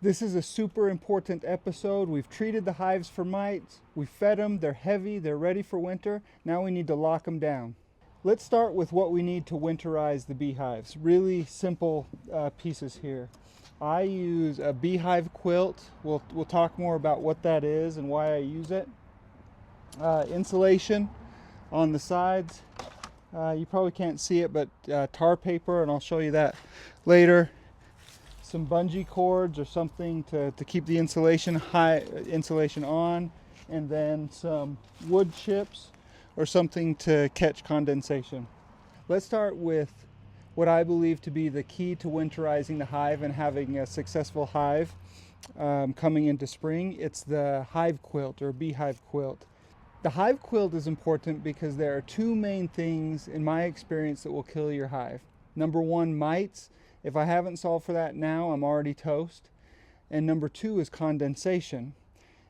This is a super important episode. We've treated the hives for mites, we fed them, they're heavy, they're ready for winter. Now we need to lock them down. Let's start with what we need to winterize the beehives. Really simple pieces here. I use a beehive quilt. We'll talk more about what that is and why I use it. Insulation on the sides. You probably can't see it, but tar paper, and I'll show you that later. Some bungee cords or something to keep the insulation on, and then some wood chips or something to catch condensation. Let's start with what I believe to be the key to winterizing the hive and having a successful hive coming into spring. It's the hive quilt or beehive quilt. The hive quilt is important because there are two main things in my experience that will kill your hive. Number one, mites. If I haven't solved for that now, I'm already toast. And number two is condensation.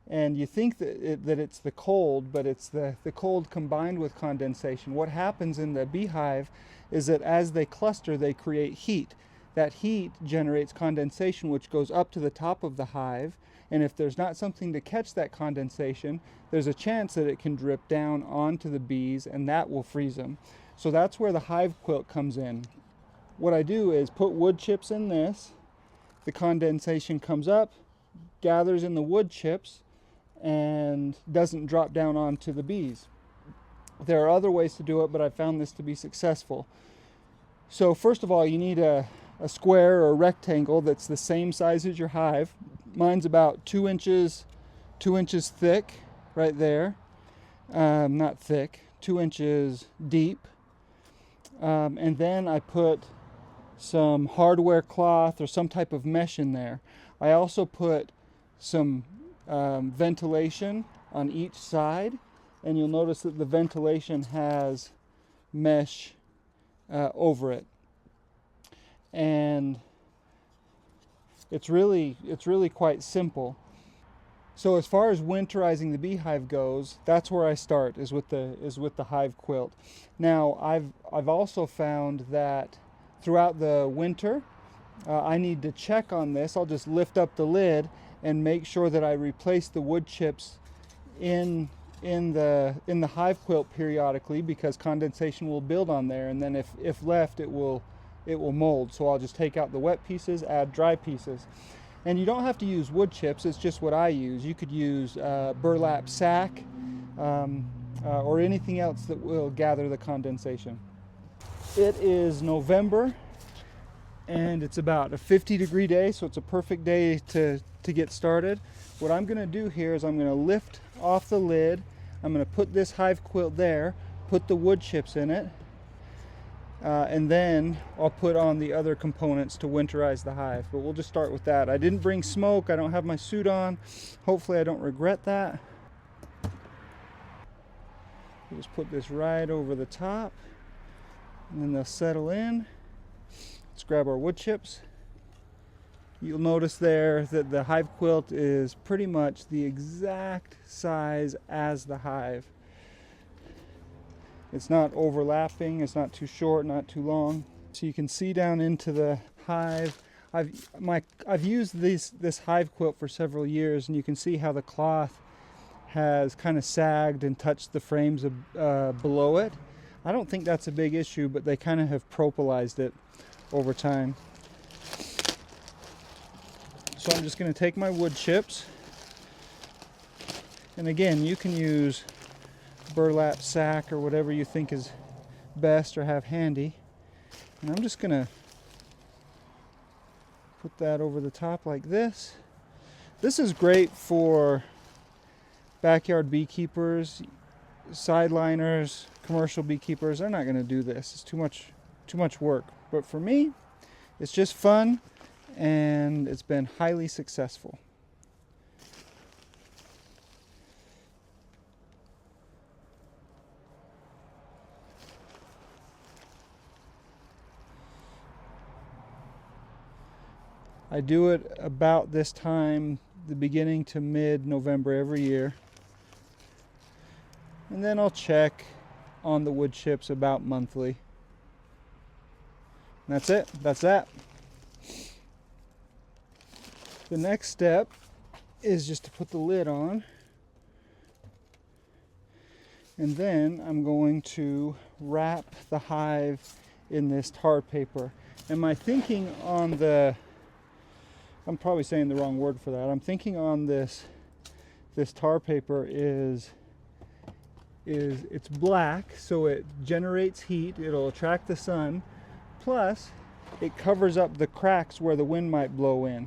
And you think that it's the cold, but it's the cold combined with condensation. What happens in the beehive is that as they cluster, they create heat. That heat generates condensation, which goes up to the top of the hive. And if there's not something to catch that condensation, there's a chance that it can drip down onto the bees, and that will freeze them. So that's where the hive quilt comes in. What I do is put wood chips in this. The condensation comes up, gathers in the wood chips, and doesn't drop down onto the bees. There are other ways to do it, but I found this to be successful. So first of all, you need a square or a rectangle that's the same size as your hive. Mine's about 2 inches thick right there. Not thick, 2 inches deep. And then I put some hardware cloth or some type of mesh in there. I also put some ventilation on each side, and you'll notice that the ventilation has mesh over it. And it's really quite simple. So as far as winterizing the beehive goes, that's where I start, is with the hive quilt. Now I've also found that throughout the winter, I need to check on this. I'll just lift up the lid and make sure that I replace the wood chips in the hive quilt periodically, because condensation will build on there, and then if left, it will mold. So I'll just take out the wet pieces, add dry pieces. And you don't have to use wood chips, it's just what I use. You could use burlap sack or anything else that will gather the condensation. It is November, and it's about a 50-degree day, so it's a perfect day to get started. What I'm going to do here is I'm going to lift off the lid. I'm going to put this hive quilt there, put the wood chips in it, and then I'll put on the other components to winterize the hive. But we'll just start with that. I didn't bring smoke. I don't have my suit on. Hopefully I don't regret that. We'll just put this right over the top, and then they'll settle in. Let's grab our wood chips. You'll notice there that the hive quilt is pretty much the exact size as the hive. It's not overlapping, it's not too short, not too long. So you can see down into the hive. I've used this hive quilt for several years, and you can see how the cloth has kind of sagged and touched the frames below it. I don't think that's a big issue, but they kind of have propolized it over time. So I'm just going to take my wood chips, and again, you can use burlap sack or whatever you think is best or have handy, and I'm just going to put that over the top like this. This is great for backyard beekeepers, sideliners, commercial beekeepers. They're not going to do this. It's too much work. But for me, it's just fun, and it's been highly successful. I do it about this time, the beginning to mid-November every year. And then I'll check on the wood chips about monthly. And that's it. That's that. The next step is just to put the lid on, and then I'm going to wrap the hive in this tar paper. And my thinking on the, I'm probably saying the wrong word for that. I'm thinking on this tar paper is it's black, so it generates heat, it'll attract the sun, plus it covers up the cracks where the wind might blow in.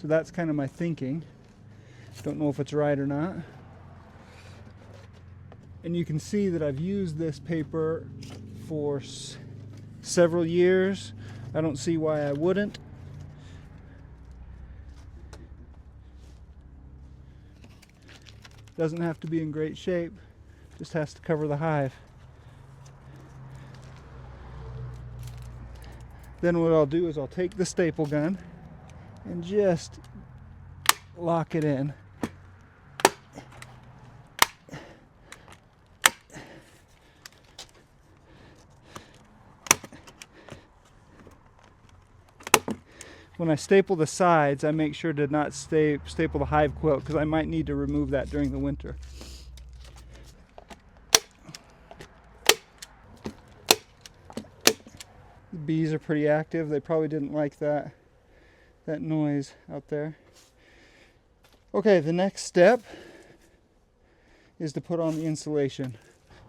So that's kind of my thinking. Don't know if it's right or not. And you can see that I've used this paper for several years. I don't see why I wouldn't. Doesn't have to be in great shape, just has to cover the hive. Then what I'll do is I'll take the staple gun and just lock it in. When I staple the sides, I make sure to not staple the hive quilt, because I might need to remove that during the winter. The bees are pretty active. They probably didn't like that noise out there. Okay, the next step is to put on the insulation.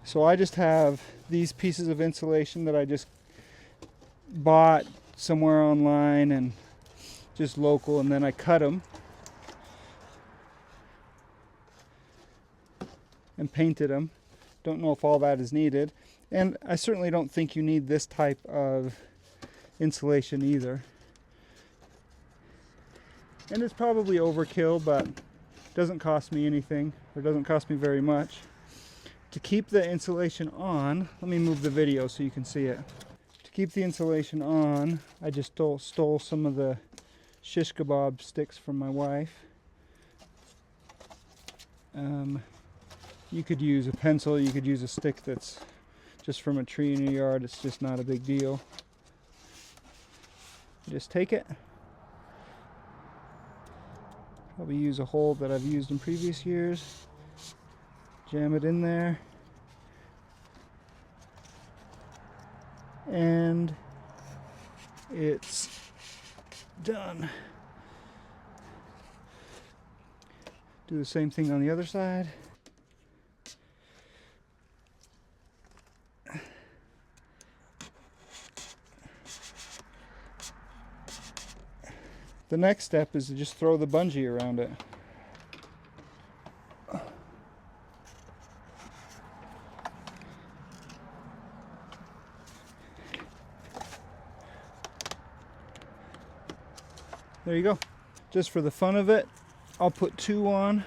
So I just have these pieces of insulation that I just bought somewhere online and just local, and then I cut them and painted them. Don't know if all that is needed, and I certainly don't think you need this type of insulation either. And it's probably overkill, but it doesn't cost me anything, or doesn't cost me very much. To keep the insulation on, let me move the video so you can see it. To keep the insulation on, I just stole some of the shish kebab sticks from my wife. You could use a pencil, you could use a stick that's just from a tree in your yard. It's just not a big deal. Just take it. Probably use a hole that I've used in previous years. Jam it in there. And it's done. Do the same thing on the other side. The next step is to just throw the bungee around it. There you go. Just for the fun of it, I'll put 2 on.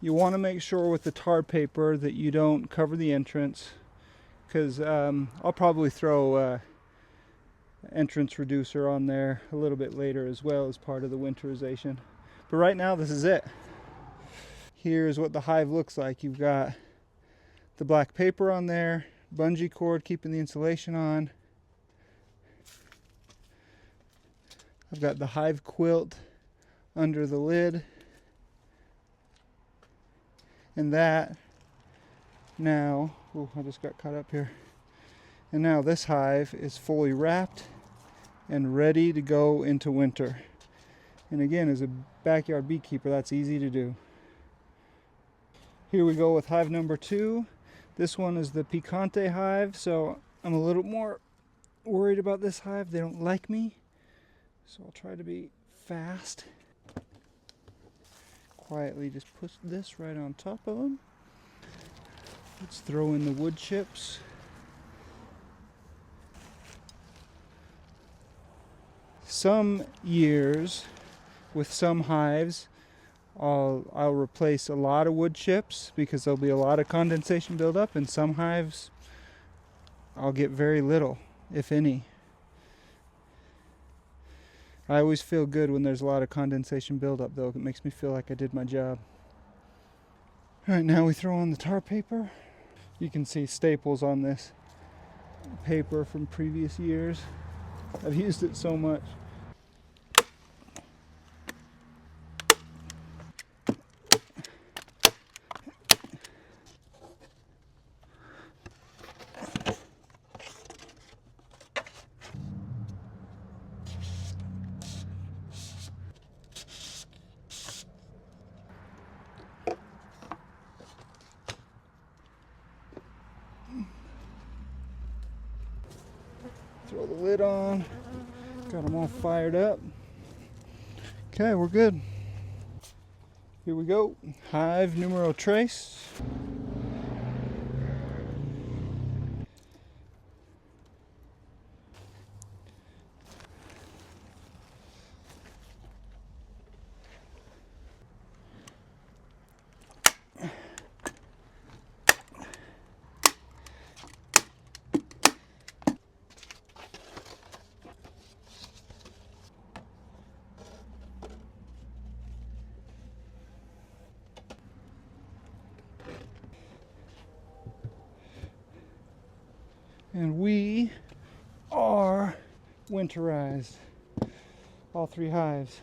You want to make sure with the tar paper that you don't cover the entrance, because I'll probably throw entrance reducer on there a little bit later as well as part of the winterization. But right now this is it. Here's what the hive looks like. You've got the black paper on there, bungee cord keeping the insulation on. I've got the hive quilt under the lid. And that now, oh, I just got caught up here. And now this hive is fully wrapped and ready to go into winter. And again, as a backyard beekeeper, that's easy to do. Here we go with hive number 2. This one is the picante hive, so I'm a little more worried about this hive. They don't like me, so I'll try to be fast. Quietly just put this right on top of them. Let's throw in the wood chips. Some years with some hives I'll replace a lot of wood chips because there'll be a lot of condensation buildup, and some hives I'll get very little, if any. I always feel good when there's a lot of condensation buildup though. It makes me feel like I did my job. All right, now we throw on the tar paper. You can see staples on this paper from previous years. I've used it so much. Throw the lid on. Got them all fired up. Okay, we're good. Here we go. Hive numero trace. And we are winterized. All 3 hives.